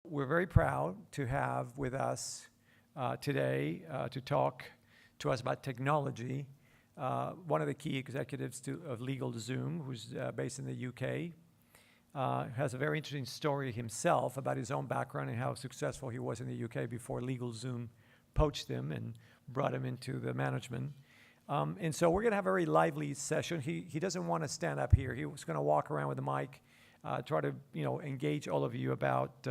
We're very proud to have with us today to talk to us about technology one of the key executives of LegalZoom, who's based in the UK. Has a very interesting story himself about his own background and how successful he was in the UK before LegalZoom poached him and brought him into the management. And so we're going to have a very lively session. He doesn't want to stand up here. He was going to walk around with a mic, try to engage all of you about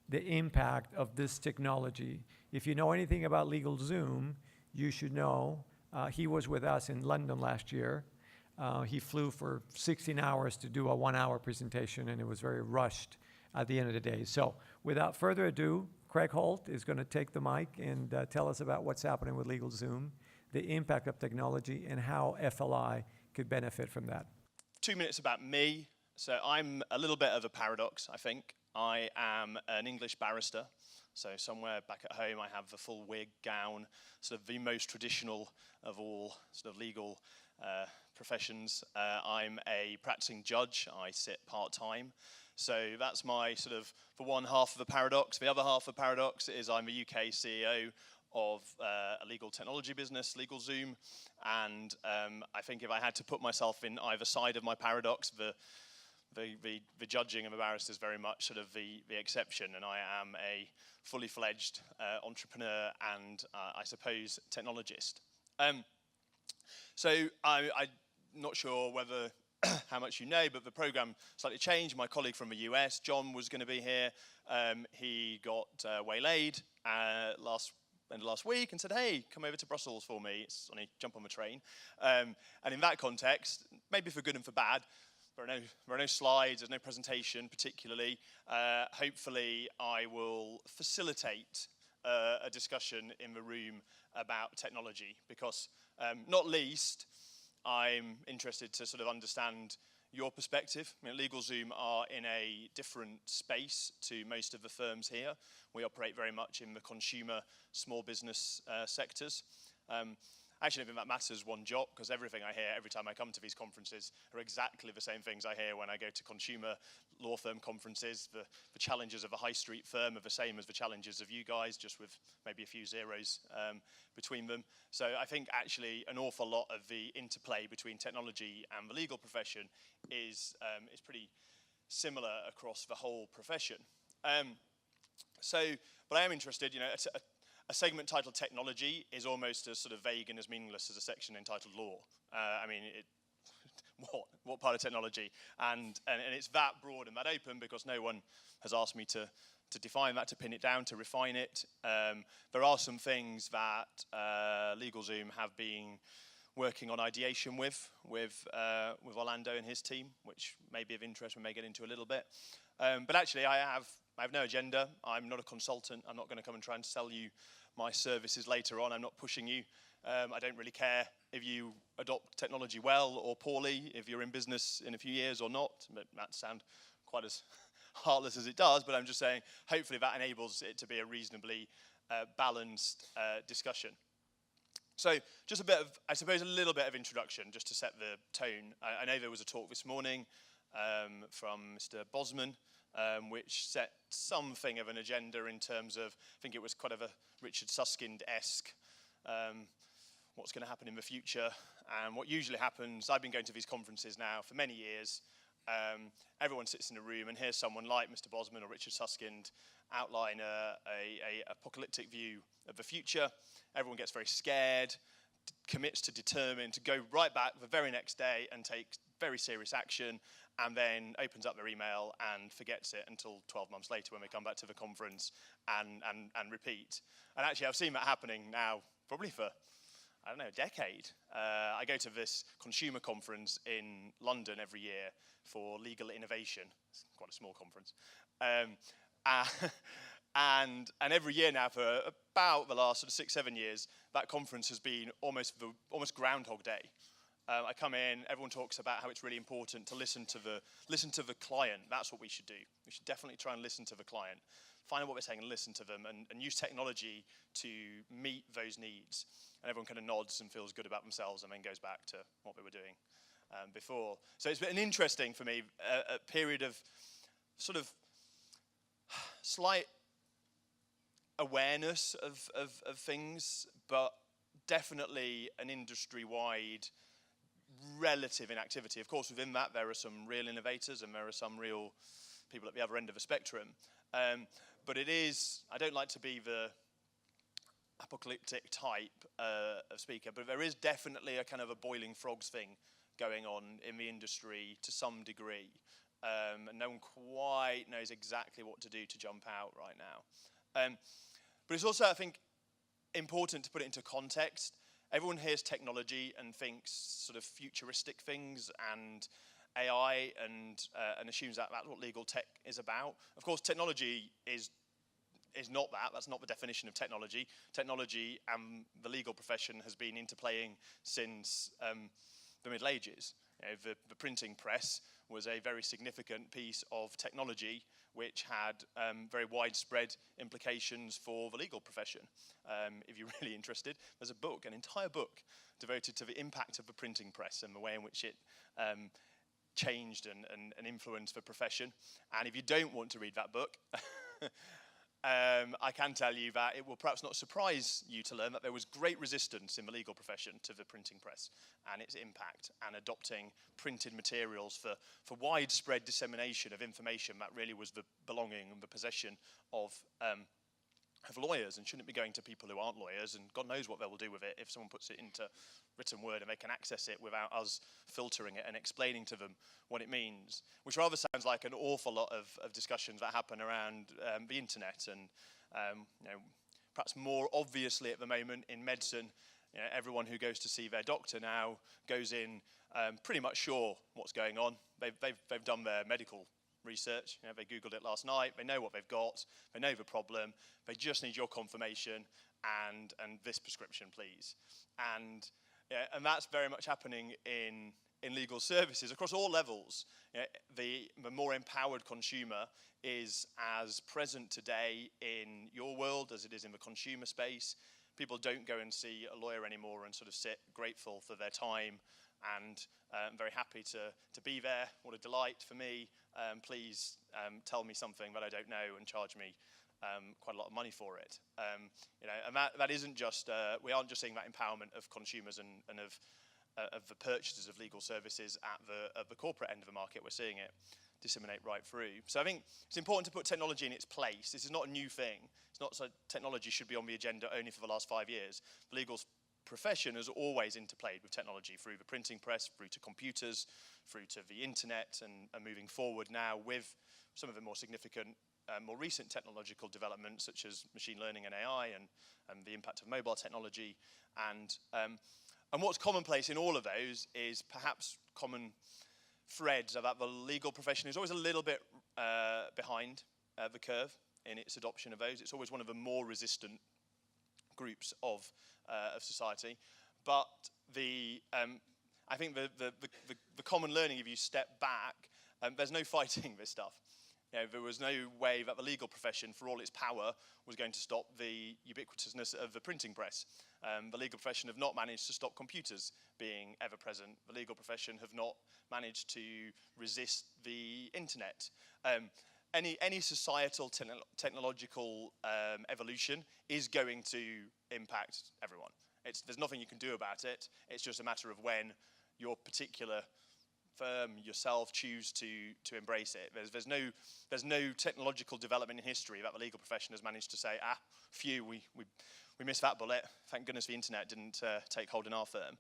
the impact of this technology. If you know anything about LegalZoom, you should know he was with us in London last year. He flew for 16 hours to do a 1-hour presentation, and it was very rushed at the end of the day. So without further ado, Craig Holt is going to take the mic and tell us about what's happening with LegalZoom, the impact of technology, and how FLI could benefit from that. 2 minutes about me. So I'm a little bit of a paradox, I think. I am an English barrister. So somewhere back at home, I have the full wig, gown, sort of the most traditional of all sort of legal professions. I'm a practicing judge. I sit part-time. So that's my sort of the one half of the paradox. The other half of the paradox is I'm a UK CEO of a legal technology business, LegalZoom. And I think if I had to put myself in either side of my paradox, the judging of a barrister is very much sort of the exception, and I am a fully fledged entrepreneur and I suppose technologist. So I'm not sure whether how much you know, but the program slightly changed. My colleague from the US, John, was going to be here. He got waylaid end of last week and said, "Hey, come over to Brussels for me." It's only jump on the train. And in that context, maybe for good and for bad, there are no slides, there's no presentation particularly. Hopefully I will facilitate a discussion in the room about technology because not least I'm interested to sort of understand your perspective. I mean, LegalZoom are in a different space to most of the firms here. We operate very much in the consumer small business sectors. Actually, I think that matters one jot, because everything I hear every time I come to these conferences are exactly the same things I hear when I go to consumer law firm conferences. The challenges of a high street firm are the same as the challenges of you guys, just with maybe a few zeros between them. So I think actually an awful lot of the interplay between technology and the legal profession is pretty similar across the whole profession. But I am interested, a segment titled technology is almost as sort of vague and as meaningless as a section entitled law. I mean, what part of technology? And it's that broad and that open because no one has asked me to define that, to pin it down, to refine it. There are some things that LegalZoom have been working on ideation with Orlando and his team, which may be of interest, we may get into a little bit. But actually, I have no agenda. I'm not a consultant. I'm not going to come and try and sell you my services later on. I'm not pushing you. I don't really care if you adopt technology well or poorly, if you're in business in a few years or not. But that sounds quite as heartless as it does, but I'm just saying hopefully that enables it to be a reasonably balanced discussion. So just a little bit of introduction just to set the tone. I know there was a talk this morning from Mr. Bosman, which set something of an agenda in terms of, I think it was kind of a Richard Susskind-esque, what's going to happen in the future. And what usually happens, I've been going to these conferences now for many years, everyone sits in a room and hears someone like Mr. Bosman or Richard Susskind outline a apocalyptic view of the future. Everyone gets very scared, commits to determine to go right back the very next day and take very serious action, and then opens up their email and forgets it until 12 months later when we come back to the conference and repeat. And actually, I've seen that happening now probably for, I don't know, a decade. I go to this consumer conference in London every year for legal innovation. It's quite a small conference. And every year now for about the last sort of 6-7 years, that conference has been almost Groundhog Day. I come in, everyone talks about how it's really important to listen to the client. That's what we should do. We should definitely try and listen to the client, find out what they're saying and listen to them, and use technology to meet those needs. And everyone kind of nods and feels good about themselves and then goes back to what they were doing before. So it's been an interesting, for me, a period of sort of slight awareness of things, but definitely an industry-wide relative inactivity. Of course, within that, there are some real innovators and there are some real people at the other end of the spectrum. But it is, I don't like to be the apocalyptic type of speaker, but there is definitely a kind of a boiling frogs thing going on in the industry to some degree. And no one quite knows exactly what to do to jump out right now. But it's also, I think, important to put it into context. Everyone hears technology and thinks sort of futuristic things and AI and assumes that that's what legal tech is about. Of course, technology is not that. That's not the definition of technology. Technology and the legal profession has been interplaying since the Middle Ages. You know, the printing press was a very significant piece of technology which had very widespread implications for the legal profession. If you're really interested, there's a book, an entire book, devoted to the impact of the printing press and the way in which it changed and influenced the profession. And if you don't want to read that book, I can tell you that it will perhaps not surprise you to learn that there was great resistance in the legal profession to the printing press and its impact, and adopting printed materials for widespread dissemination of information that really was the belonging and the possession of lawyers, and shouldn't be going to people who aren't lawyers, and God knows what they will do with it if someone puts it into written word and they can access it without us filtering it and explaining to them what it means, which rather sounds like an awful lot of discussions that happen around the internet, and you know, perhaps more obviously at the moment in medicine. You know, everyone who goes to see their doctor now goes in pretty much sure what's going on. They've done their medical research. You know, they Googled it last night. They know what they've got. They know the problem. They just need your confirmation and this prescription, please. And that's very much happening in legal services across all levels. You know, the more empowered consumer is as present today in your world as it is in the consumer space. People don't go and see a lawyer anymore and sort of sit grateful for their time and I'm very happy to be there. What a delight for me. Please tell me something that I don't know and charge me quite a lot of money for it. You know, and that isn't just, we aren't just seeing that empowerment of consumers and of the purchasers of legal services at the corporate end of the market. We're seeing it disseminate right through. So I think it's important to put technology in its place. This is not a new thing. It's not so technology should be on the agenda only for the last 5 years. The legal profession has always interplayed with technology through the printing press, through to computers, through to the internet, and moving forward now with some of the more significant, more recent technological developments such as machine learning and AI and the impact of mobile technology. And what's commonplace in all of those is perhaps common threads about the legal profession is always a little bit behind the curve in its adoption of those. It's always one of the more resistant groups of society. But I think the common learning, if you step back, there's no fighting this stuff. You know, there was no way that the legal profession, for all its power, was going to stop the ubiquitousness of the printing press. The legal profession have not managed to stop computers being ever present. The legal profession have not managed to resist the internet. Any societal technological evolution is going to impact everyone. There's nothing you can do about it. It's just a matter of when your particular firm, yourself, choose to embrace it. There's no technological development in history that the legal profession has managed to say, phew, we missed that bullet. Thank goodness the internet didn't take hold in our firm.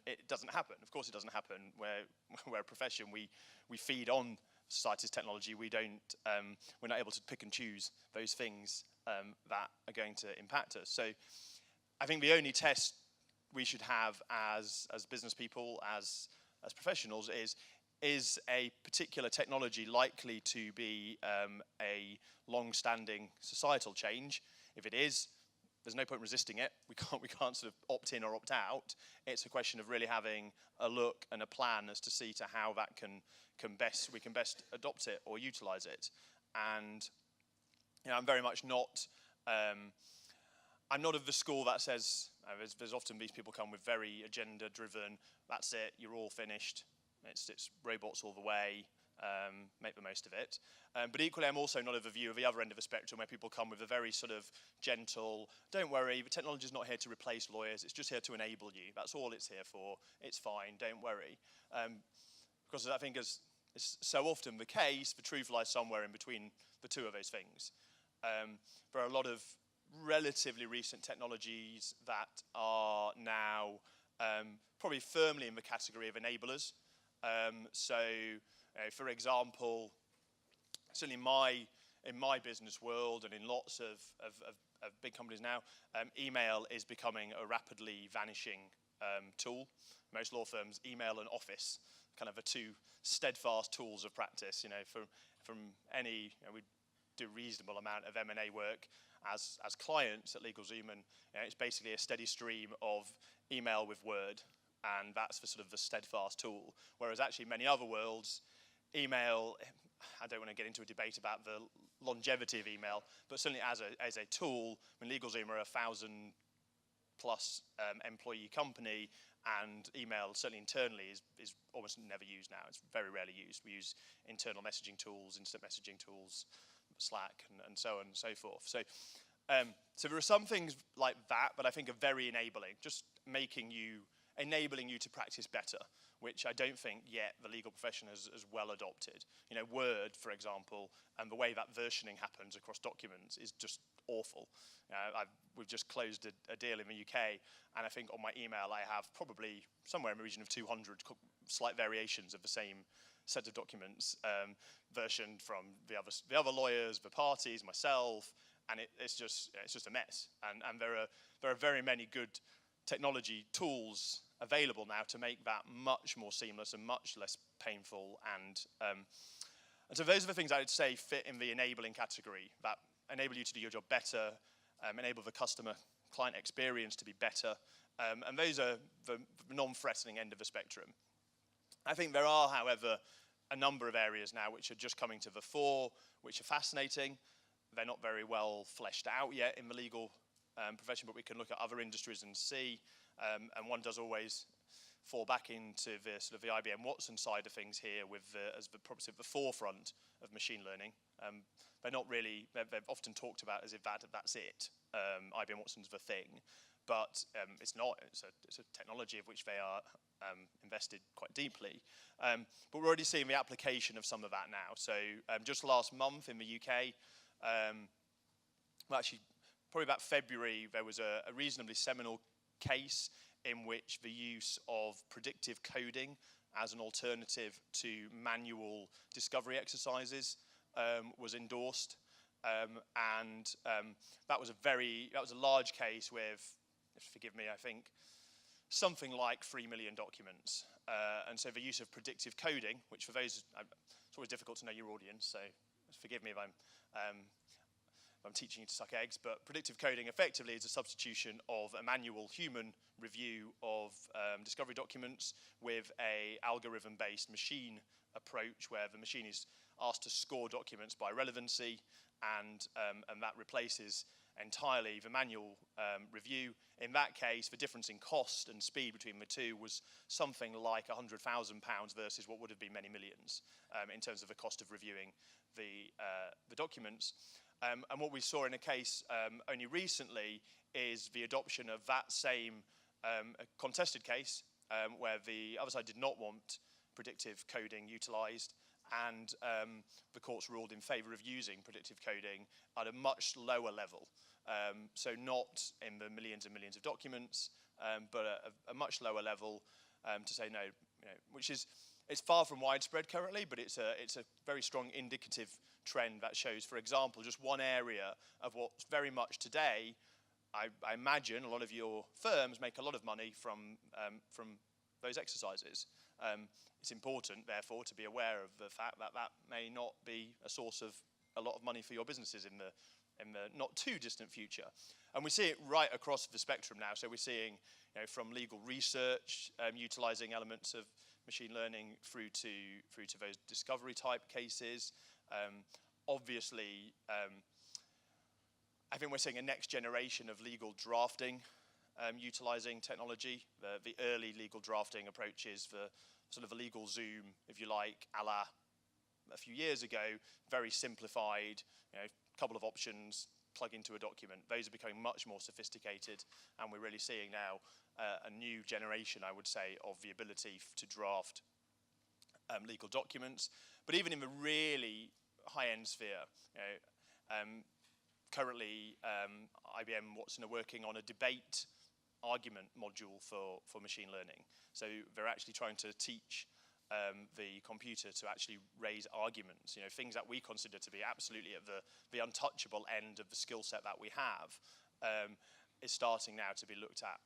It doesn't happen. Of course it doesn't happen. We're a profession, we feed on society's technology. We're not able to pick and choose those things that are going to impact us. So I think the only test we should have as business people, as professionals, is a particular technology likely to be a long-standing societal change? If it is, there's no point resisting it. We can't sort of opt in or opt out. It's a question of really having a look and a plan as to see to how that we can best adopt it or utilize it. And you know, I'm very much not. I'm not of the school that says there's often these people come with very agenda-driven. That's it. You're all finished. It's robots all the way. make the most of it. But equally, I'm also not of a view of the other end of the spectrum where people come with a very sort of gentle, don't worry, the technology is not here to replace lawyers, it's just here to enable you. That's all it's here for. It's fine, don't worry. Because I think as is so often the case, the truth lies somewhere in between the two of those things. There are a lot of relatively recent technologies that are now probably firmly in the category of enablers. For example, certainly in my business world and in lots of big companies now, email is becoming a rapidly vanishing tool. Most law firms, email and Office, kind of the two steadfast tools of practice. From any, we do a reasonable amount of M&A work as clients at LegalZoom, and it's basically a steady stream of email with Word, and that's the sort of the steadfast tool. Whereas actually many other worlds, email, I don't want to get into a debate about the longevity of email, but certainly as a tool, LegalZoom are 1,000 plus employee company, and email certainly internally is almost never used now. It's very rarely used. We use internal messaging tools, instant messaging tools, Slack, and so on and so forth. So there are some things like that I think are very enabling, just enabling you to practice better, which I don't think yet the legal profession has well adopted. Word, for example, and the way that versioning happens across documents is just awful. We've just closed a deal in the UK, and I think on my email I have probably somewhere in the region of 200 slight variations of the same set of documents, versioned from the other lawyers, the parties, myself, and it's just a mess. And there are very many good technology tools available now to make that much more seamless and much less painful. And so those are the things I would say fit in the enabling category, that enable you to do your job better, enable the client experience to be better. And those are the non-threatening end of the spectrum. I think there are, however, a number of areas now which are just coming to the fore, which are fascinating. They're not very well fleshed out yet in the legal profession, but we can look at other industries and see. And one does always fall back into the sort of the IBM Watson side of things here, as the forefront of machine learning. They're not really. They've often talked about as if that's it. IBM Watson's the thing, but it's not. It's a technology of which they are invested quite deeply. But we're already seeing the application of some of that now. So just last month in the UK, actually probably about February, there was a reasonably seminal case in which the use of predictive coding as an alternative to manual discovery exercises was endorsed, and that was a large case with, forgive me, I think something like 3 million documents, and so the use of predictive coding, which for those, it's always difficult to know your audience, so forgive me if I'm teaching you to suck eggs, but predictive coding effectively is a substitution of a manual human review of discovery documents with a algorithm-based machine approach where the machine is asked to score documents by relevancy, and that replaces entirely the manual review. In that case, the difference in cost and speed between the two was something like £100,000 versus what would have been many millions in terms of the cost of reviewing the documents. And what we saw in a case only recently is the adoption of that same contested case where the other side did not want predictive coding utilised, and the courts ruled in favour of using predictive coding at a much lower level. So not in the millions and millions of documents, but a much lower level to say no, which is, it's far from widespread currently, but it's a very strong indicative trend that shows, for example, just one area of what's very much today, I imagine a lot of your firms make a lot of money from those exercises. It's important, therefore, to be aware of the fact that that may not be a source of a lot of money for your businesses in the not too distant future. And we see it right across the spectrum now. So we're seeing, from legal research utilizing elements of machine learning through to those discovery type cases. Obviously, I think we're seeing a next generation of legal drafting utilizing technology. The early legal drafting approaches, the sort of the LegalZoom, if you like, a la a few years ago, very simplified, couple of options, plug into a document. Those are becoming much more sophisticated, and we're really seeing now a new generation, I would say, of the ability to draft legal documents. But even in the really high-end sphere, currently IBM Watson are working on a debate argument module for machine learning. So they're actually trying to teach the computer to actually raise arguments, things that we consider to be absolutely at the untouchable end of the skill set that we have, is starting now to be looked at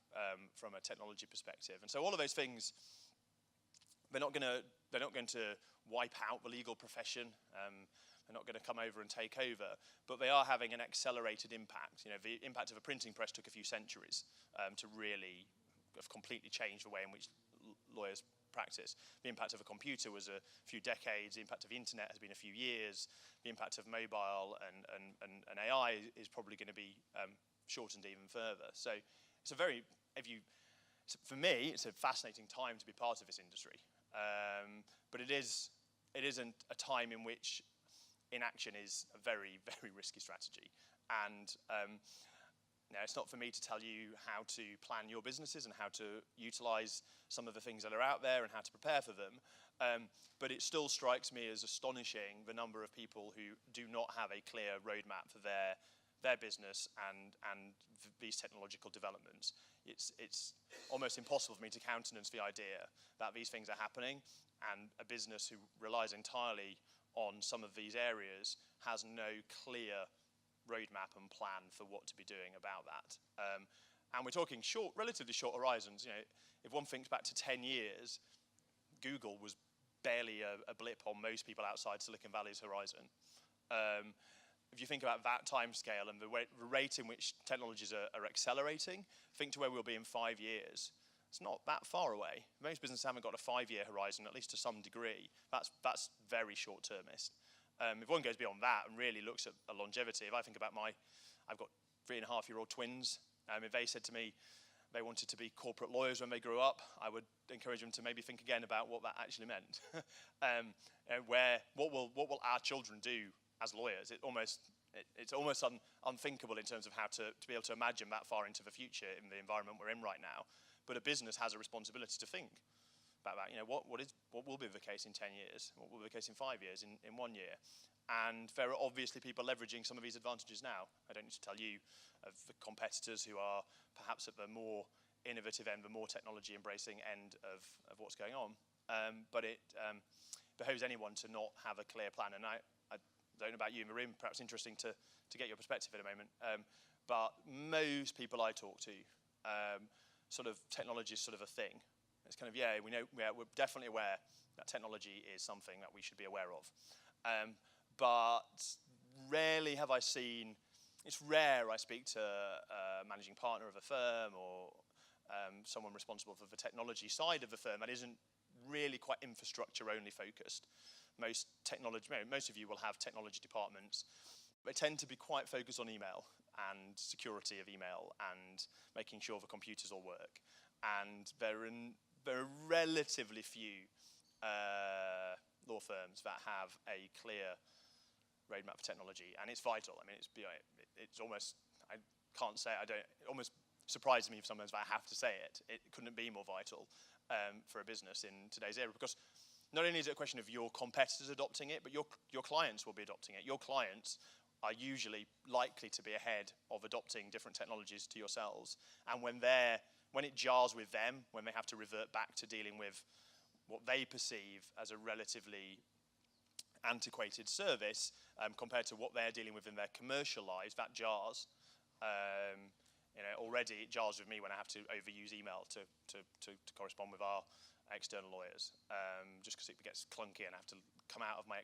from a technology perspective. And so all of those things, they're not going to wipe out the legal profession. They're not going to come over and take over, but they are having an accelerated impact. The impact of a printing press took a few centuries to really have completely changed the way in which lawyers practice. The impact of a computer was a few decades. The impact of the internet has been a few years. The impact of mobile and AI is probably going to be shortened even further. So it's for me, it's a fascinating time to be part of this industry. But it isn't a time in which inaction is a very, very risky strategy. And it's not for me to tell you how to plan your businesses and how to utilize some of the things that are out there and how to prepare for them. But it still strikes me as astonishing the number of people who do not have a clear roadmap for their business and these technological developments. It's almost impossible for me to countenance the idea that these things are happening and a business who relies entirely on some of these areas has no clear roadmap and plan for what to be doing about that. And we're talking relatively short horizons. If one thinks back to 10 years, Google was barely a blip on most people outside Silicon Valley's horizon. If you think about that time scale and the rate in which technologies are accelerating, think to where we'll be in 5 years. It's not that far away. Most businesses haven't got a 5-year horizon, at least to some degree. That's very short-termist. If one goes beyond that and really looks at a longevity, if I think about I've got 3.5-year-old twins. If they said to me they wanted to be corporate lawyers when they grew up, I would encourage them to maybe think again about what that actually meant. What will our children do as lawyers? It's almost unthinkable in terms of how to be able to imagine that far into the future in the environment we're in right now. But a business has a responsibility to think about that. What will be the case in 10 years? What will be the case in 5 years, in 1 year? And there are obviously people leveraging some of these advantages now. I don't need to tell you of the competitors who are perhaps at the more innovative end, the more technology embracing end of what's going on. But it behoves anyone to not have a clear plan. And I don't know about you in the room, perhaps interesting to get your perspective in a moment. But most people I talk to, sort of technology is sort of a thing. It's kind of, we're definitely aware that technology is something that we should be aware of. But rarely have I seen, it's rare I speak to a managing partner of a firm or someone responsible for the technology side of the firm that isn't really quite infrastructure only focused. Most of you will have technology departments. They tend to be quite focused on email and security of email and making sure the computers all work. And there are relatively few law firms that have a clear roadmap for technology, and it's vital. I mean, it's almost, I can't say, it almost surprises me sometimes that I have to say it. It couldn't be more vital for a business in today's era, because not only is it a question of your competitors adopting it, but your clients will be adopting it. Your clients are usually likely to be ahead of adopting different technologies to yourselves. And when it jars with them, when they have to revert back to dealing with what they perceive as a relatively antiquated service compared to what they're dealing with in their commercial lives, that jars. Already it jars with me when I have to overuse email to correspond with our external lawyers, just because it gets clunky and I have to come out of my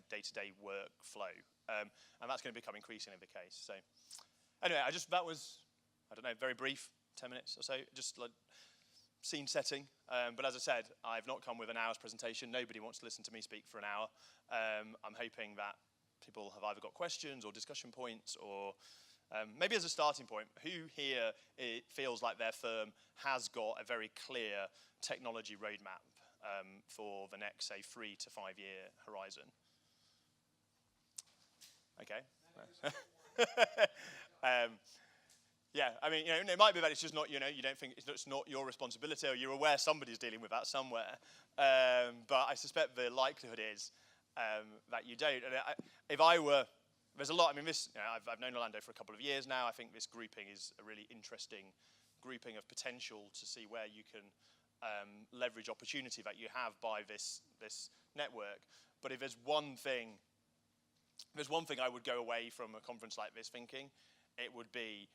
day-to-day workflow. And that's going to become increasingly the case. So anyway, that was, I don't know, very brief, 10 minutes or so, just like scene setting. But as I said, I've not come with an hour's presentation. Nobody wants to listen to me speak for an hour. I'm hoping that people have either got questions or discussion points, or maybe as a starting point, who here feels like their firm has got a very clear technology roadmap for the next, say, 3 to 5 year horizon? Okay. Yeah, I mean, it might be that it's just not, you don't think it's not your responsibility, or you're aware somebody's dealing with that somewhere. But I suspect the likelihood is that you don't. And if I were, there's a lot. I mean, I've known Orlando for a couple of years now. I think this grouping is a really interesting grouping of potential to see where you can leverage opportunity that you have by this network. But if there's one thing I would go away from a conference like this thinking, it would be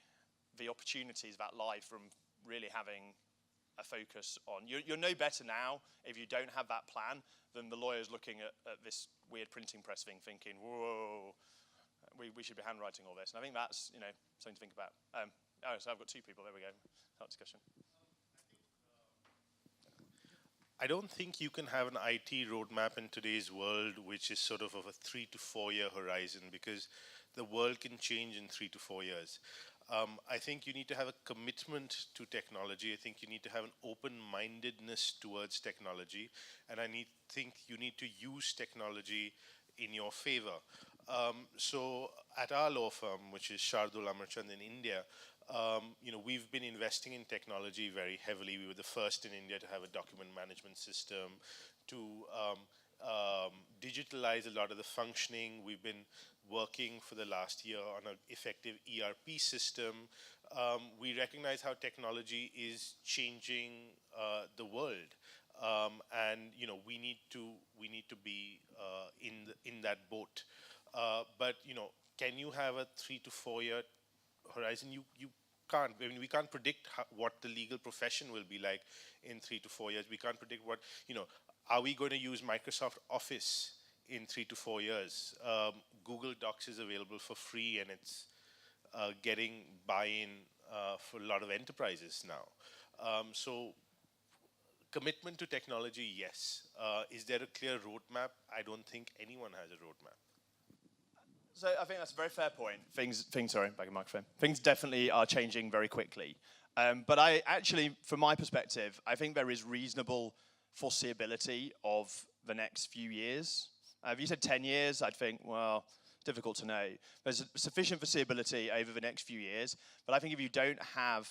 the opportunities that lie from really having a focus on. You're no better now if you don't have that plan than the lawyers looking at this weird printing press thing thinking, whoa, we should be handwriting all this. And I think that's something to think about. So I've got two people, there we go, start discussion. I don't think you can have an IT roadmap in today's world which is sort of a 3 to 4 year horizon, because the world can change in 3 to 4 years. I think you need to have a commitment to technology. I think you need to have an open-mindedness towards technology, and think you need to use technology in your favor. So at our law firm, which is Shardul Amarchand in India, we've been investing in technology very heavily. We were the first in India to have a document management system, to digitalize a lot of the functioning. We've been working for the last year on an effective ERP system. We recognize how technology is changing the world, and we need to be in that boat. But can you have a 3 to 4 year horizon? You can't. I mean, we can't predict what the legal profession will be like in 3 to 4 years. We can't predict what Are we going to use Microsoft Office in 3 to 4 years? Google Docs is available for free, and it's getting buy-in for a lot of enterprises now. So commitment to technology, yes. Is there a clear roadmap? I don't think anyone has a roadmap. So I think that's a very fair point. Sorry, back in the microphone. Things definitely are changing very quickly. But I actually, from my perspective, I think there is reasonable foreseeability of the next few years. If you said 10 years, I'd think, well, it's difficult to know. There's sufficient foreseeability over the next few years, but I think if you don't have,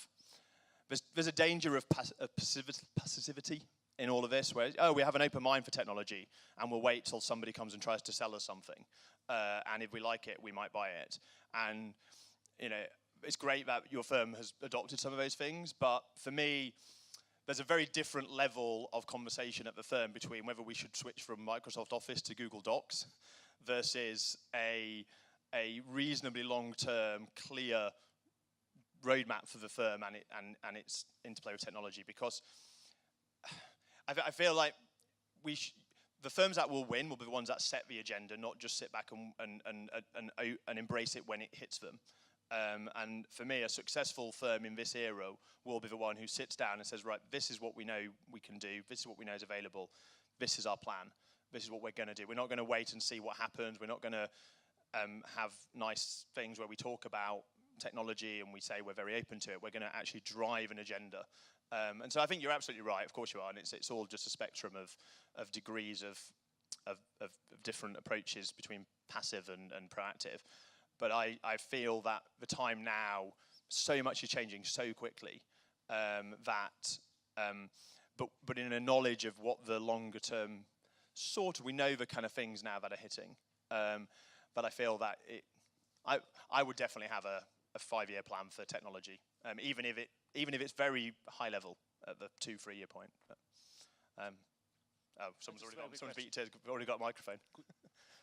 there's a danger of passivity in all of this, where, we have an open mind for technology, and we'll wait till somebody comes and tries to sell us something. And if we like it, we might buy it. And, it's great that your firm has adopted some of those things, but for me, there's a very different level of conversation at the firm between whether we should switch from Microsoft Office to Google Docs versus a reasonably long-term, clear roadmap for the firm and its interplay with technology. Because I feel like the firms that will win will be the ones that set the agenda, not just sit back and embrace it when it hits them. And for me, a successful firm in this era will be the one who sits down and says, right, this is what we know we can do, this is what we know is available, this is our plan, this is what we're going to do. We're not going to wait and see what happens. We're not going to have nice things where we talk about technology and we say we're very open to it. We're going to actually drive an agenda. And so I think you're absolutely right, of course you are, and it's all just a spectrum of degrees of different approaches between passive and proactive. But I feel that the time now, so much is changing so quickly but in a knowledge of what the longer term we know the kind of things now that are hitting. But I feel that I would definitely have a 5-year plan for technology, even if it's very high level at the 2-3 year point. But, someone's already got a microphone.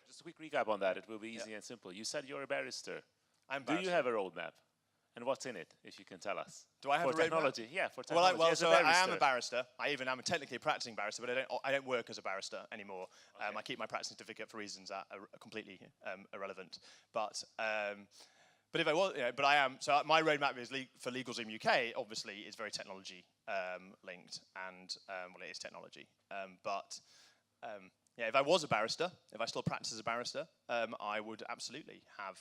Just a quick recap on that. It will be easy and simple. You said you're a barrister. I'm Do you have a roadmap? And what's in it, if you can tell us? Do I have for a roadmap? Technology? Yeah, for technology. So I am a barrister. I am technically a practicing barrister, but I don't work as a barrister anymore. Okay. I keep my practicing certificate for reasons that are completely irrelevant. But if I was, but I am. So my roadmap is for LegalZoom UK. Obviously, is very technology linked, and it is technology. If I was a barrister, if I still practice as a barrister, I would absolutely have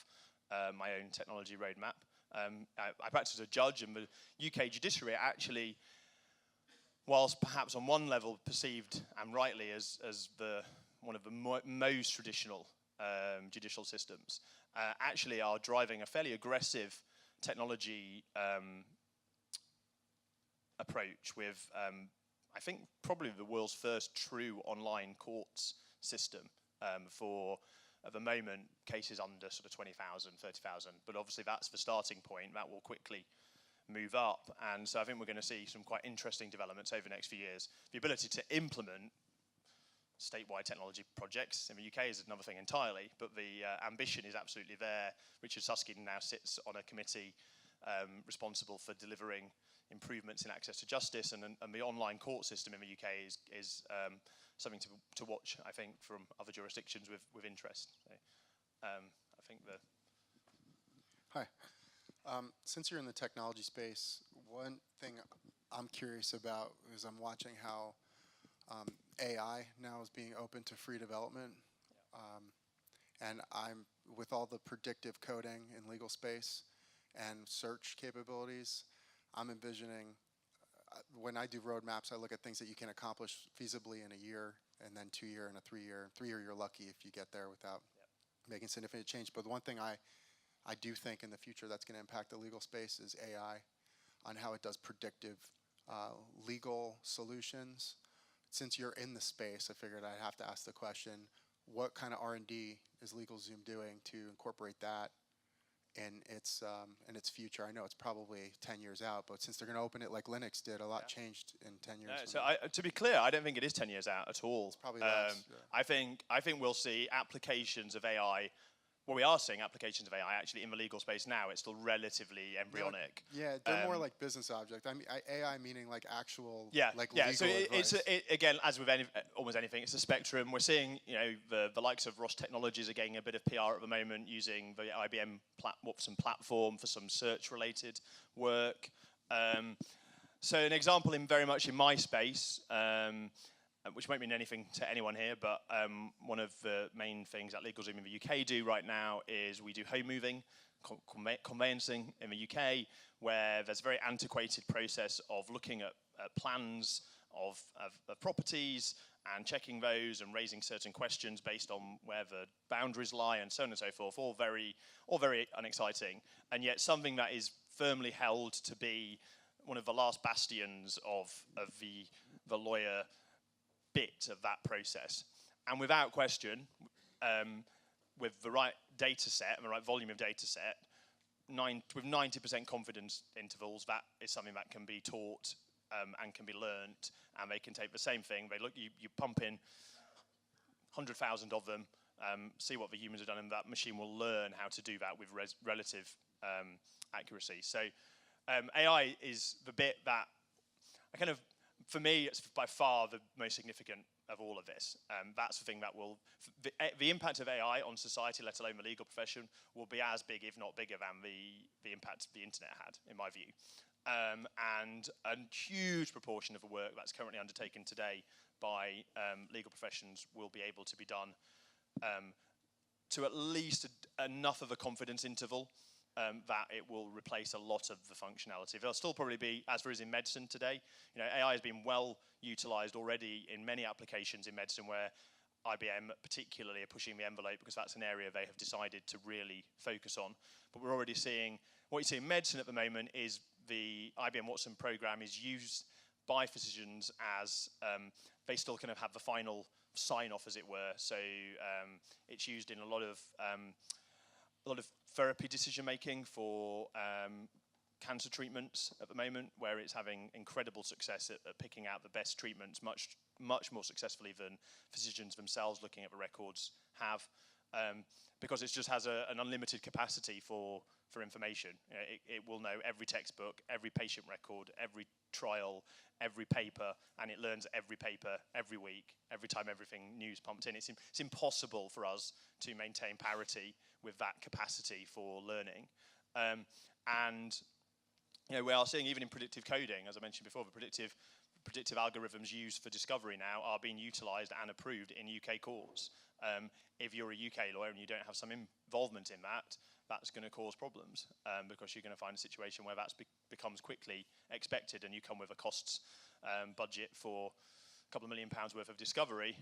my own technology roadmap. I practice as a judge, and the UK judiciary actually, whilst perhaps on one level perceived, and rightly, as one of the most traditional judicial systems actually are driving a fairly aggressive technology approach with, I think, probably the world's first true online courts system for, at the moment, cases under sort of 20,000, 30,000. But obviously that's the starting point. That will quickly move up. And so I think we're going to see some quite interesting developments over the next few years. The ability to implement statewide technology projects in the UK is another thing entirely, but the ambition is absolutely there. Richard Susskind now sits on a committee responsible for delivering improvements in access to justice, and the online court system in the UK is something to watch, I think, from other jurisdictions with interest. So, I think the... Hi. Since you're in the technology space, one thing I'm curious about is I'm watching how AI now is being open to free development. And I'm, with all the predictive coding in legal space and search capabilities, I'm envisioning, when I do roadmaps, I look at things that you can accomplish feasibly in a year, and then 2 year and a 3 year. 3 year, you're lucky if you get there without making significant change. But the one thing I do think in the future that's going to impact the legal space is AI, on how it does predictive legal solutions. Since you're in the space, I figured I'd have to ask the question, what kind of R&D is LegalZoom doing to incorporate that in its future? I know it's probably 10 years out, but since they're going to open it like Linux did, a lot changed in 10 years. So to be clear, I don't think it is 10 years out at all. It's probably less. I think we'll see applications of AI. Well, we are seeing applications of AI actually in the legal space now. It's still relatively embryonic. Yeah, they're more like business object. I mean, AI meaning like actual, like yeah. legal So advice. Again, as with almost anything, it's a spectrum. We're seeing, the likes of Ross Technologies are getting a bit of PR at the moment using the IBM Watson platform for some search-related work. So an example very much in my space, which won't mean anything to anyone here, but one of the main things that LegalZoom in the UK do right now is we do home moving, conveyancing in the UK, where there's a very antiquated process of looking at plans of properties and checking those and raising certain questions based on where the boundaries lie and so on and so forth, all very unexciting, and yet something that is firmly held to be one of the last bastions of the lawyer bit of that process. And without question, with the right data set and the right volume of data set, with 90% confidence intervals, that is something that can be taught and can be learnt, and they can take the same thing. You pump in 100,000 of them, see what the humans have done, and that machine will learn how to do that with relative accuracy. So AI is the bit that for me, it's by far the most significant of all of this. That's the thing that will, the impact of AI on society, let alone the legal profession, will be as big, if not bigger, than the impact the internet had, in my view. And a huge proportion of the work that's currently undertaken today by legal professions will be able to be done to at least enough of a confidence interval that it will replace a lot of the functionality. There'll still probably be, as there is in medicine today, AI has been well utilized already in many applications in medicine where IBM particularly are pushing the envelope because that's an area they have decided to really focus on. But we're already seeing, what you see in medicine at the moment is the IBM Watson program is used by physicians as they still kind of have the final sign-off, as it were. So it's used in a lot of therapy decision-making for cancer treatments at the moment, where it's having incredible success at picking out the best treatments, much more successfully than physicians themselves looking at the records have, because it just has an unlimited capacity for information. It will know every textbook, every patient record, every trial, every paper, and it learns every paper every week, every time everything new's pumped in. It's impossible for us to maintain parity with that capacity for learning. And we are seeing, even in predictive coding, as I mentioned before, the predictive algorithms used for discovery now are being utilized and approved in UK courts. If you're a UK lawyer and you don't have some involvement in that, that's going to cause problems because you're going to find a situation where that becomes quickly expected, and you come with a costs budget for a couple of £1 million worth of discovery,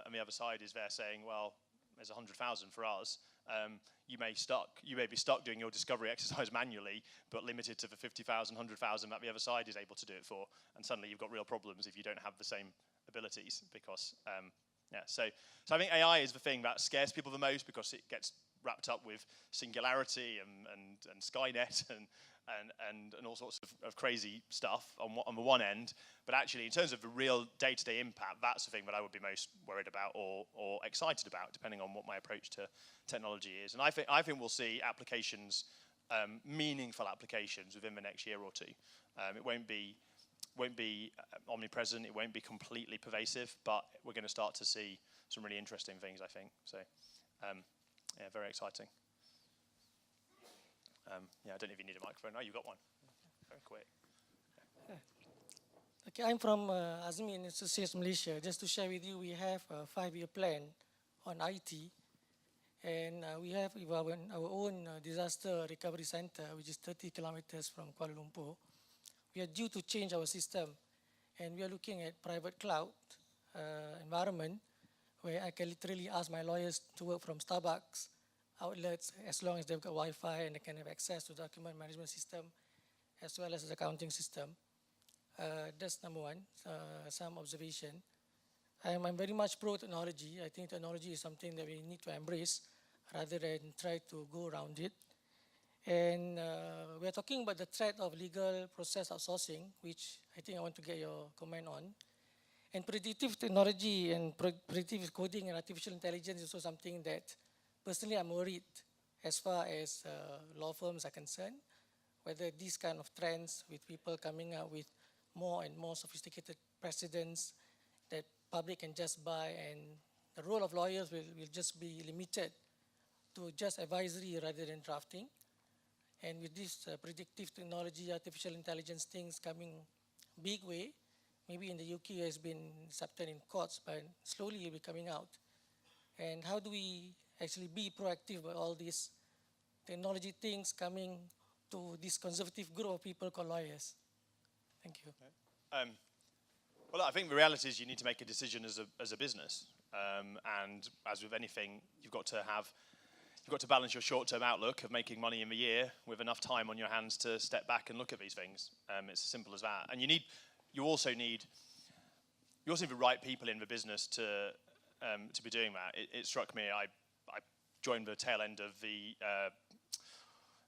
and the other side is there saying, well, is 100,000 for us, you may be stuck doing your discovery exercise manually, but limited to the 50,000, 100,000 that the other side is able to do it for, and suddenly you've got real problems if you don't have the same abilities, because, so I think AI is the thing that scares people the most, because it gets wrapped up with singularity and Skynet and all sorts of crazy stuff on the one end, but actually in terms of the real day-to-day impact, that's the thing that I would be most worried about or excited about, depending on what my approach to technology is. And I think we'll see applications, meaningful applications within the next year or two. It won't be omnipresent, it won't be completely pervasive, but we're going to start to see some really interesting things, I think. So, yeah, very exciting. Yeah, I don't know if you need a microphone. Oh, you got one. Very quick. Okay, I'm from Azmi and Associates Malaysia. Just to share with you, we have a 5-year plan on IT, and we have our own disaster recovery center, which is 30 kilometers from Kuala Lumpur. We are due to change our system, and we are looking at private cloud environment, where I can literally ask my lawyers to work from Starbucks outlets as long as they've got Wi-Fi and they can have access to document management system as well as the accounting system. That's number one, some observation. I'm very much pro-technology. I think technology is something that we need to embrace rather than try to go around it. And we are talking about the threat of legal process outsourcing, which I think I want to get your comment on. And predictive technology and predictive coding and artificial intelligence is also something that personally I'm worried as far as law firms are concerned, whether these kind of trends with people coming out with more and more sophisticated precedents that public can just buy, and the role of lawyers will just be limited to just advisory rather than drafting. And with this predictive technology, artificial intelligence things coming big way, maybe in the UK it has been accepted in courts, but slowly it will be coming out. And how do we actually be proactive about all these technology things coming to this conservative group of people called lawyers? Thank you. Well, I think the reality is you need to make a decision as a business, and as with anything, you've got to balance your short-term outlook of making money in the year with enough time on your hands to step back and look at these things. It's as simple as that. And you also need the right people in the business to be doing that. It struck me, I joined the tail end of the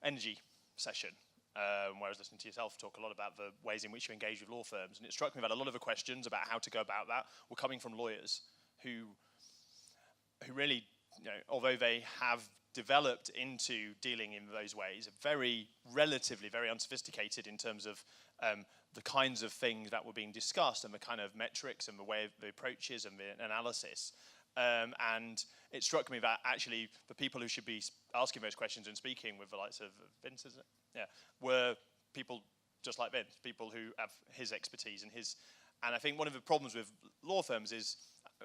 energy session, where I was listening to yourself talk a lot about the ways in which you engage with law firms, and it struck me that a lot of the questions about how to go about that were coming from lawyers who really, although they have developed into dealing in those ways, relatively very unsophisticated in terms of the kinds of things that were being discussed and the kind of metrics and the way of the approaches and the analysis. And it struck me that actually the people who should be asking those questions and speaking with the likes of Vince, isn't it? Yeah, were people just like Vince, people who have his expertise and I think one of the problems with law firms is,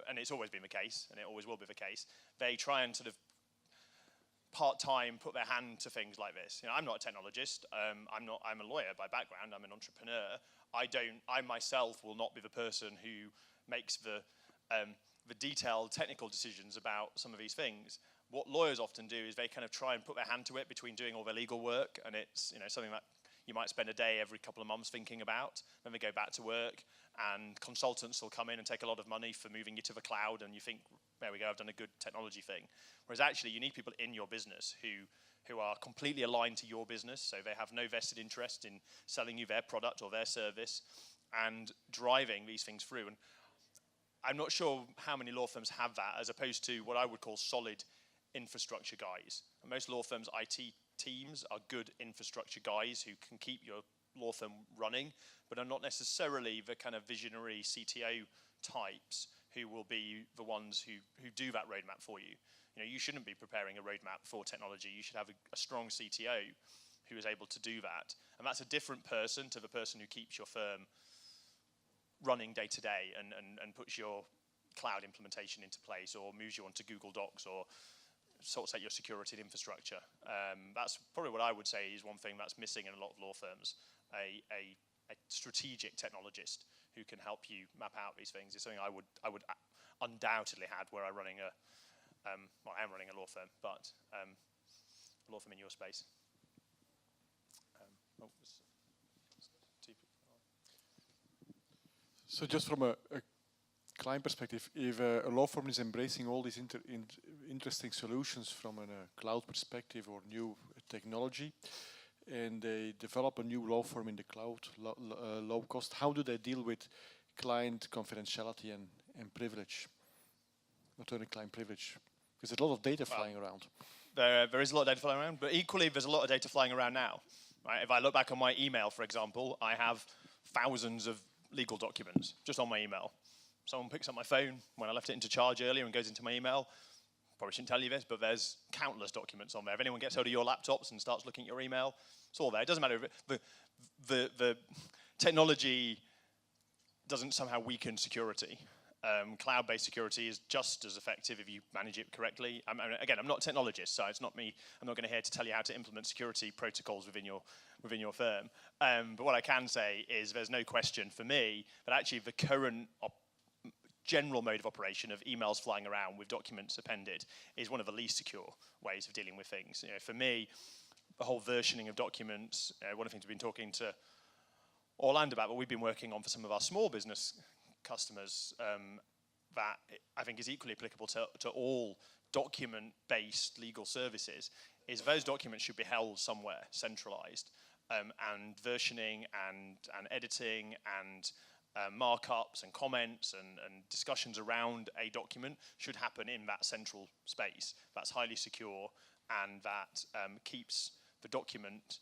and it's always been the case, and it always will be the case, they try and sort of part-time put their hand to things like this. I'm not a technologist. I'm a lawyer by background. I'm an entrepreneur. I myself will not be the person who makes the detailed technical decisions about some of these things. What lawyers often do is they kind of try and put their hand to it between doing all their legal work, and it's something that you might spend a day every couple of months thinking about. Then they go back to work, and consultants will come in and take a lot of money for moving you to the cloud, and you think, there we go, I've done a good technology thing. Whereas actually you need people in your business who are completely aligned to your business, so they have no vested interest in selling you their product or their service and driving these things through. And I'm not sure how many law firms have that, as opposed to what I would call solid infrastructure guys. And most law firms' IT teams are good infrastructure guys who can keep your law firm running, but are not necessarily the kind of visionary CTO types who will be the ones who do that roadmap for you. You shouldn't be preparing a roadmap for technology. You should have a strong CTO who is able to do that. And that's a different person to the person who keeps your firm running day to day and puts your cloud implementation into place, or moves you onto Google Docs, or sorts out your security and infrastructure. That's probably what I would say is one thing that's missing in a lot of law firms. A strategic technologist who can help you map out these things is something I would undoubtedly have were I running well, I am running a law firm, but a law firm in your space. So just from a client perspective, if a law firm is embracing all these interesting solutions from a cloud perspective or new technology, and they develop a new law firm in the cloud, low cost, how do they deal with client confidentiality and privilege, attorney client privilege? Because there's a lot of data flying around. There is a lot of data flying around, but equally there's a lot of data flying around now. Right? If I look back on my email, for example, I have thousands of legal documents just on my email. Someone picks up my phone when I left it into charge earlier and goes into my email. Probably shouldn't tell you this, but there's countless documents on there. If anyone gets hold of your laptops and starts looking at your email, it's all there. It doesn't matter if the technology doesn't somehow weaken security. Cloud-based security is just as effective if you manage it correctly. Again, I'm not a technologist, so it's not me. I'm not going to here to tell you how to implement security protocols within your firm. But what I can say is there's no question for me that actually the current general mode of operation of emails flying around with documents appended is one of the least secure ways of dealing with things. You know, for me, the whole versioning of documents, one of the things we've been talking to Orlando about, but we've been working on for some of our small business customers, that I think is equally applicable to all document-based legal services, is those documents should be held somewhere centralized, and versioning and editing and markups and comments and discussions around a document should happen in that central space. That's highly secure, and that keeps the document,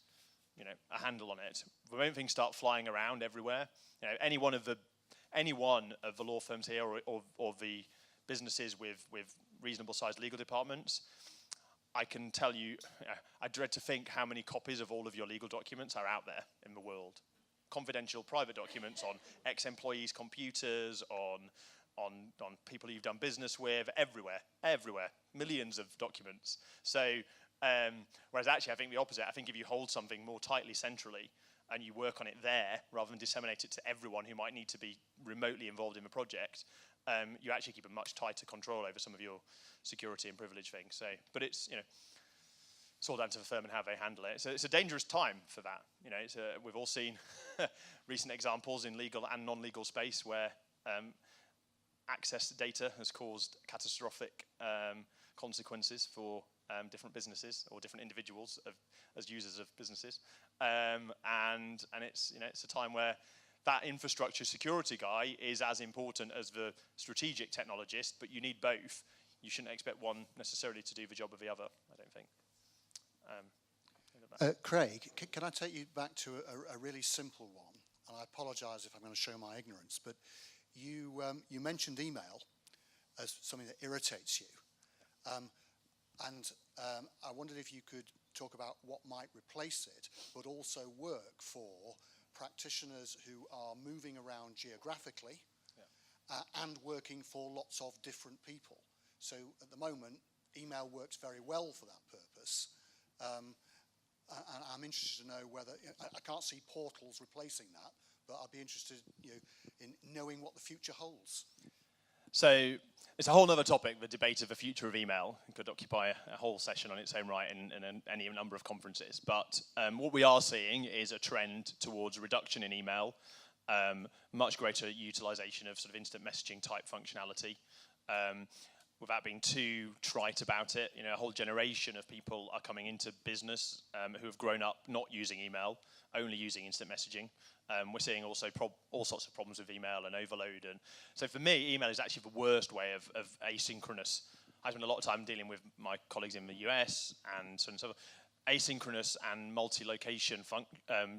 a handle on it. The moment things start flying around everywhere, any one of the law firms here or the businesses with reasonable sized legal departments, I can tell you, I dread to think how many copies of all of your legal documents are out there in the world. Confidential private documents on ex-employees' computers, on people you've done business with, everywhere, millions of documents. So, whereas actually I think the opposite. I think if you hold something more tightly centrally and you work on it there rather than disseminate it to everyone who might need to be remotely involved in the project, you actually keep a much tighter control over some of your security and privilege things. So, but it's all down to the firm and how they handle it. So it's a dangerous time for that. We've all seen recent examples in legal and non-legal space where access to data has caused catastrophic consequences for different businesses or different individuals as users of businesses, and it's a time where that infrastructure security guy is as important as the strategic technologist, but you need both. You shouldn't expect one necessarily to do the job of the other, I don't think. Craig, can I take you back to a really simple one? And I apologise if I'm going to show my ignorance, but you mentioned email as something that irritates you. And I wondered if you could talk about what might replace it, but also work for practitioners who are moving around geographically, and working for lots of different people. So at the moment, email works very well for that purpose. And I'm interested to know whether, I can't see portals replacing that, but I'd be interested in knowing what the future holds. So it's a whole other topic, the debate of the future of email. It could occupy a whole session on its own right in any number of conferences. But what we are seeing is a trend towards reduction in email, much greater utilization of sort of instant messaging type functionality. Without being too trite about it, a whole generation of people are coming into business who have grown up not using email, only using instant messaging. We're seeing also all sorts of problems with email and overload. And so for me, email is actually the worst way of asynchronous. I spend a lot of time dealing with my colleagues in the US and so on and so forth. Asynchronous and multi-location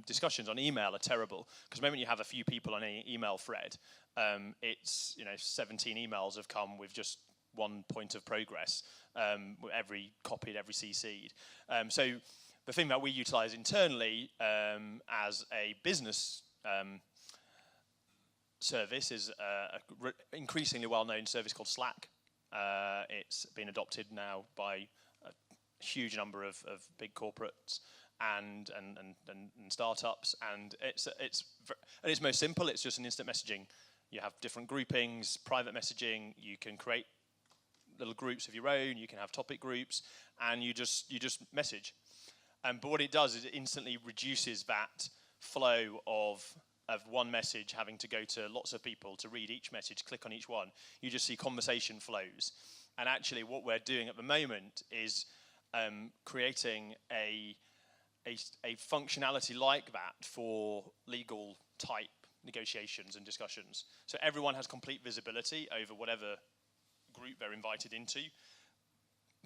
discussions on email are terrible, because the moment you have a few people on any email thread, it's 17 emails have come with just one point of progress, every copied, every CC'd. So the thing that we utilize internally as a business service is an increasingly well-known service called Slack. It's been adopted now by a huge number of big corporates and startups, and it's most simple. It's just an instant messaging. You have different groupings, private messaging. You can create little groups of your own. You can have topic groups, and you just message. But what it does is it instantly reduces that flow of one message having to go to lots of people to read each message, click on each one. You just see conversation flows. And actually what we're doing at the moment is creating a functionality like that for legal type negotiations and discussions. So everyone has complete visibility over whatever group they're invited into,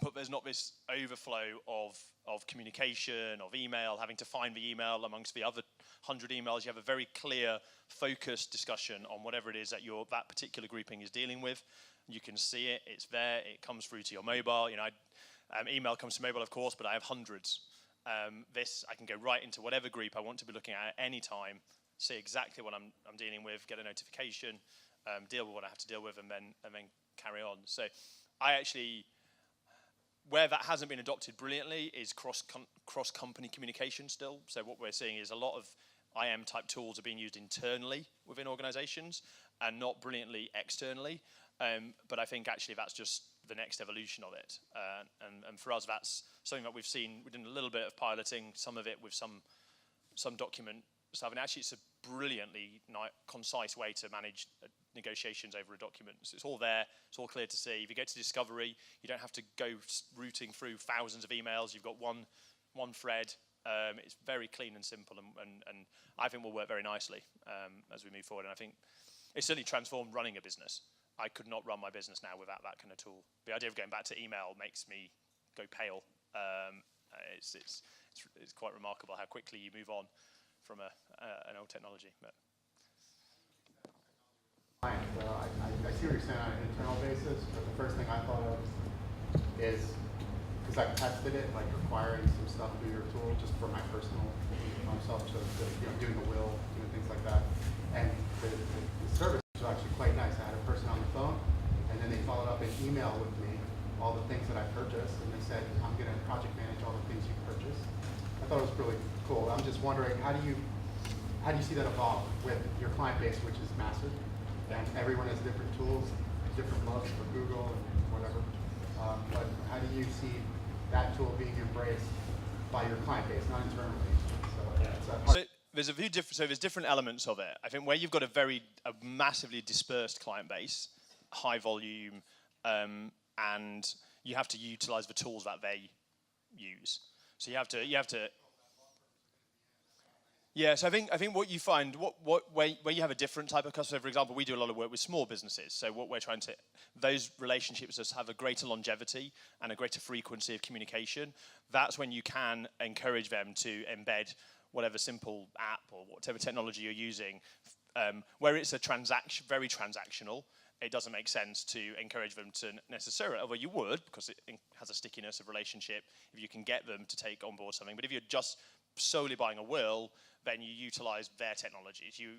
but there's not this overflow of communication, of email, having to find the email amongst the other 100 emails. You have a very clear, focused discussion on whatever it is that that particular grouping is dealing with. You can see it, it's there, it comes through to your mobile. You know, email comes to mobile, of course, but I have hundreds. This, I can go right into whatever group I want to be looking at any time, see exactly what I'm dealing with, get a notification, deal with what I have to deal with, and then carry on. So I actually, where that hasn't been adopted brilliantly is cross-company communication still. So what we're seeing is a lot of IM type tools are being used internally within organizations and not brilliantly externally. But I think actually that's just the next evolution of it. And for us, that's something that we've seen. We've done a little bit of piloting, some of it with some document stuff. And actually it's a brilliantly concise way to manage negotiations over a document. So it's all there, it's all clear to see. If you get to discovery, you don't have to go routing through thousands of emails. You've got one thread. It's very clean and simple, and I think will work very nicely as we move forward. And I think it's certainly transformed running a business. I could not run my business now without that kind of tool. The idea of going back to email makes me go pale. It's quite remarkable how quickly you move on from an old technology. But. I see what you're saying on an internal basis, but the first thing I thought of is, because I've tested it, like requiring some stuff through your tool just for my personal myself, so doing the will, doing things like that. And the service was actually quite nice. I had a person on the phone, and then they followed up an email with me, all the things that I purchased, and they said, I'm going to project manage all the things you purchased. I thought it was really cool. I'm just wondering, how do you see that evolve with your client base, which is massive, and everyone has different tools, different loves for Google and whatever. But how do you see that tool being embraced by your client base, not internally? So there's a few different. So there's different elements of it. I think where you've got a massively dispersed client base, high volume, and you have to utilize the tools that they use. So you have to. Yeah, so I think what you find, where you have a different type of customer, for example, we do a lot of work with small businesses. So what we're trying to, those relationships just have a greater longevity and a greater frequency of communication. That's when you can encourage them to embed whatever simple app or whatever technology you're using. Where it's very transactional, it doesn't make sense to encourage them to necessarily, although you would, because it has a stickiness of relationship, if you can get them to take on board something. But if you're just solely buying a will, then you utilize their technologies. You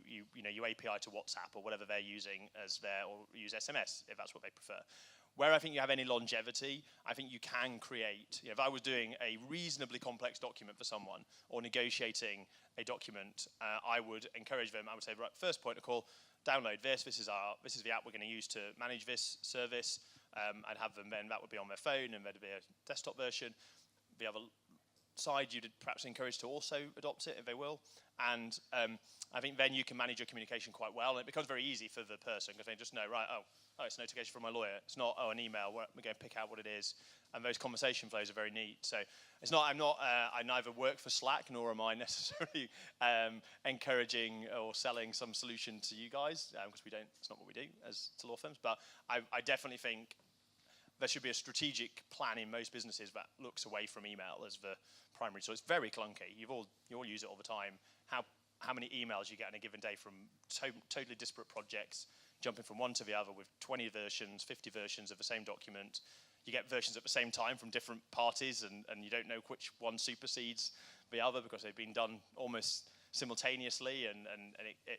API to WhatsApp or whatever they're using as or use SMS if that's what they prefer. Where I think you have any longevity, I think you can create, if I was doing a reasonably complex document for someone or negotiating a document, I would encourage them, I would say, right, first point of call, download this is the app we're going to use to manage this service. I'd have them then, that would be on their phone, and there'd be a desktop version. The other side, you'd perhaps encourage to also adopt it if they will. And I think then you can manage your communication quite well, and it becomes very easy for the person because they just know, right, oh, it's a notification from my lawyer. It's not, an email, we're going to pick out what it is. And those conversation flows are very neat. So it's not, I neither work for Slack nor am I necessarily encouraging or selling some solution to you guys, because it's not what we do as to law firms. But I definitely think there should be a strategic plan in most businesses that looks away from email as the primary. So it's very clunky. You all use it all the time. How many emails you get in a given day from totally disparate projects, jumping from one to the other with 20 versions, 50 versions of the same document. You get versions at the same time from different parties, and you don't know which one supersedes the other because they've been done almost simultaneously, and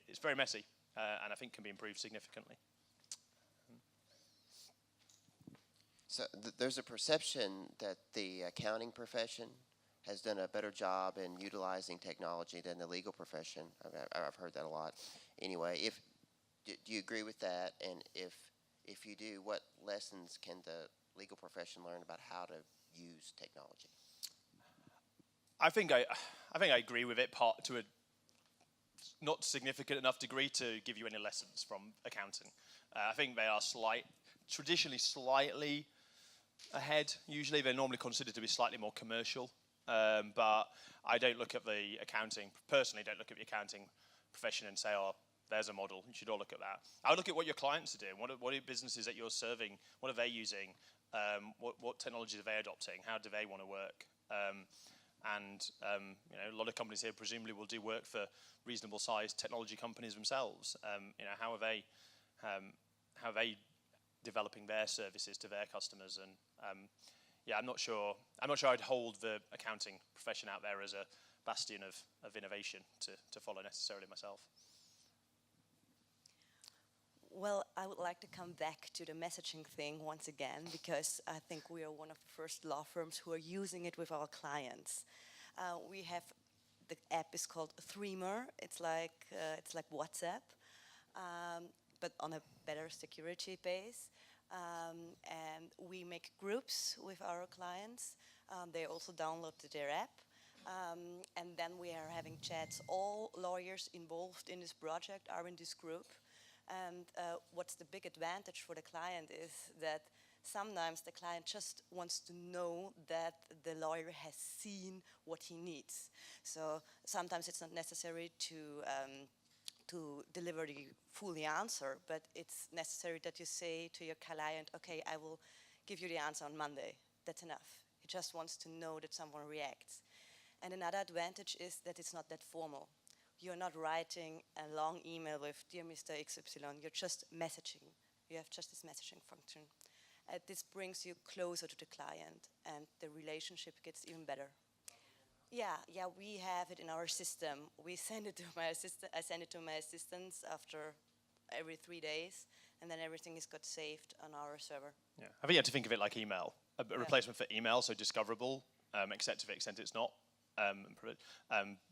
it's very messy, and I think can be improved significantly. So there's a perception that the accounting profession has done a better job in utilizing technology than the legal profession. I've heard that a lot. Anyway, do you agree with that? And if you do, what lessons can the legal profession learn about how to use technology? I think I agree with it to a not significant enough degree to give you any lessons from accounting. I think they are traditionally slightly ahead. Usually they're normally considered to be slightly more commercial. But I don't look at the accounting, personally don't look at the accounting profession and say, oh, there's a model, you should all look at that. I would look at what your clients are doing, what are businesses that you're serving, what are they using, what technologies are they adopting, how do they want to work? A lot of companies here presumably will do work for reasonable sized technology companies themselves. How are they developing their services to their customers? And I'm not sure I'd hold the accounting profession out there as a bastion of innovation to follow necessarily myself. Well, I would like to come back to the messaging thing once again, because I think we are one of the first law firms who are using it with our clients. We have, the app is called Threema. It's like WhatsApp, but on a better security base. And we make groups with our clients. They also download their app. And then we are having chats. All lawyers involved in this project are in this group. And what's the big advantage for the client is that sometimes the client just wants to know that the lawyer has seen what he needs. So sometimes it's not necessary to deliver the full answer, but it's necessary that you say to your client, okay, I will give you the answer on Monday. That's enough. He just wants to know that someone reacts. And another advantage is that it's not that formal. You're not writing a long email with dear Mr. XY, you're just messaging. You have just this messaging function. This brings you closer to the client and the relationship gets even better. Yeah, we have it in our system. We send it to my assistant. I send it to my assistants after every 3 days, and then everything is got saved on our server. Yeah, I think you have to think of it like email, a replacement for email, so discoverable, except to the extent it's not,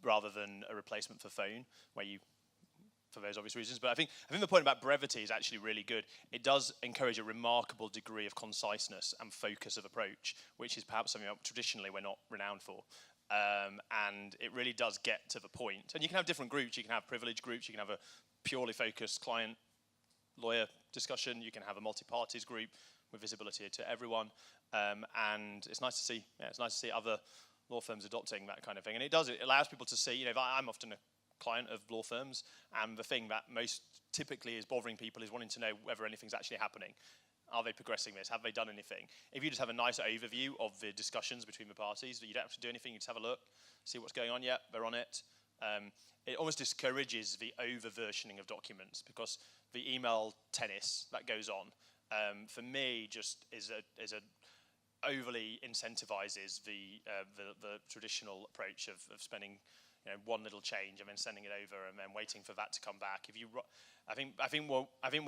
rather than a replacement for phone, where you, for those obvious reasons. But I think the point about brevity is actually really good. It does encourage a remarkable degree of conciseness and focus of approach, which is perhaps something that traditionally we're not renowned for. And it really does get to the point. And you can have different groups. You can have privileged groups. You can have a purely focused client-lawyer discussion. You can have a multi-parties group with visibility to everyone. And it's nice to see. Yeah, it's nice to see other law firms adopting that kind of thing. And it allows people to see. I'm often a client of law firms, and the thing that most typically is bothering people is wanting to know whether anything's actually happening. Are they progressing this? Have they done anything? If you just have a nice overview of the discussions between the parties, you don't have to do anything, you just have a look, see what's going on. Yeah, they're on it. It almost discourages the over-versioning of documents, because the email tennis that goes on, for me, just is a overly incentivizes the traditional approach of spending one little change and then sending it over and then waiting for that to come back. I think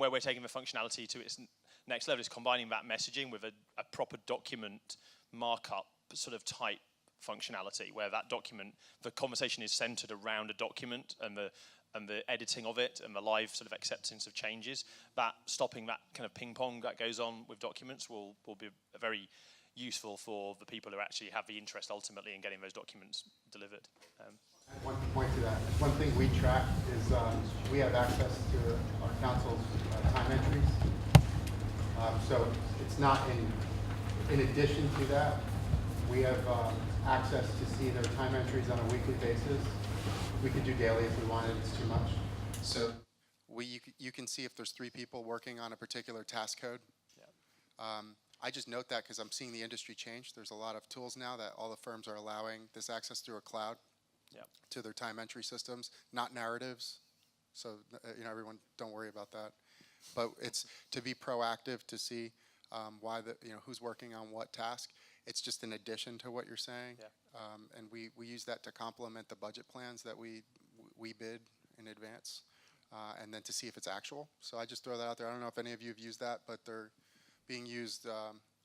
where we're taking the functionality to its next level is combining that messaging with a proper document markup sort of type functionality, where that document, the conversation is centered around a document and the editing of it and the live sort of acceptance of changes. That stopping that kind of ping pong that goes on with documents will be very useful for the people who actually have the interest ultimately in getting those documents delivered. One point to that. One thing we track is we have access to our counsel's time entries. So it's not in addition to that, we have access to see their time entries on a weekly basis. We could do daily if we wanted, it's too much. So you can see if there's 3 people working on a particular task code. Yeah. I just note that because I'm seeing the industry change. There's a lot of tools now that all the firms are allowing this access through a cloud to their time entry systems, not narratives. So everyone, don't worry about that. But it's to be proactive to see why who's working on what task. It's just an addition to what you're saying, and we use that to complement the budget plans that we bid in advance, and then to see if it's actual. So I just throw that out there. I don't know if any of you have used that, but they're being used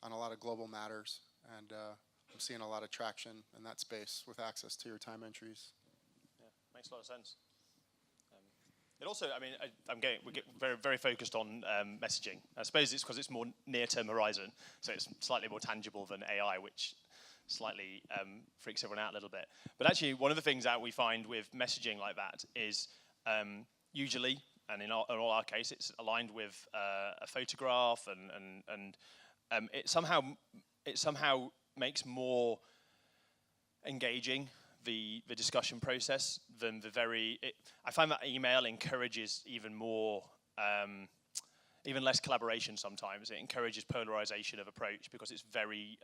on a lot of global matters, and I'm seeing a lot of traction in that space with access to your time entries. Yeah, makes a lot of sense. It also, I mean, we're getting very, very focused on messaging. I suppose it's because it's more near-term horizon, so it's slightly more tangible than AI, which slightly freaks everyone out a little bit. But actually, one of the things that we find with messaging like that is usually, and in all our case, it's aligned with a photograph, and it somehow makes more engaging the discussion process than I find that email encourages even more, even less collaboration sometimes. It encourages polarization of approach because it's very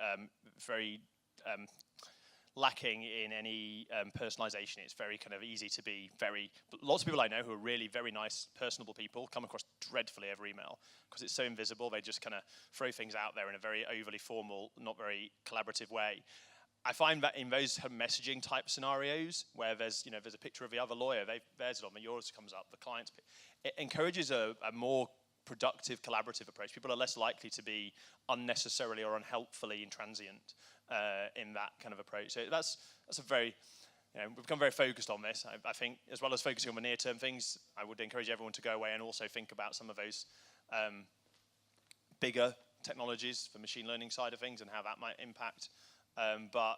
lacking in any personalization. It's very kind of easy to be lots of people I know who are really very nice, personable people come across dreadfully over email because it's so invisible. They just kind of throw things out there in a very overly formal, not very collaborative way. I find that in those messaging type scenarios where there's a picture of the other lawyer, theirs is on, but yours comes up, the client's, it encourages a more productive, collaborative approach. People are less likely to be unnecessarily or unhelpfully intransient in that kind of approach. So that's a very, we've become very focused on this. I think as well as focusing on the near-term things, I would encourage everyone to go away and also think about some of those bigger technologies for machine learning side of things and how that might impact. But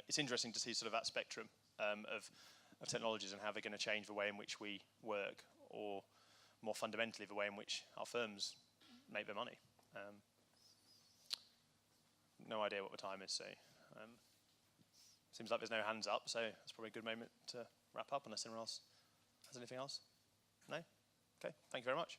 it's interesting to see sort of that spectrum of technologies and how they're going to change the way in which we work, or more fundamentally, the way in which our firms make their money. No idea what the time is, so seems like there's no hands up, so it's probably a good moment to wrap up unless anyone else has anything else. No? Okay, thank you very much.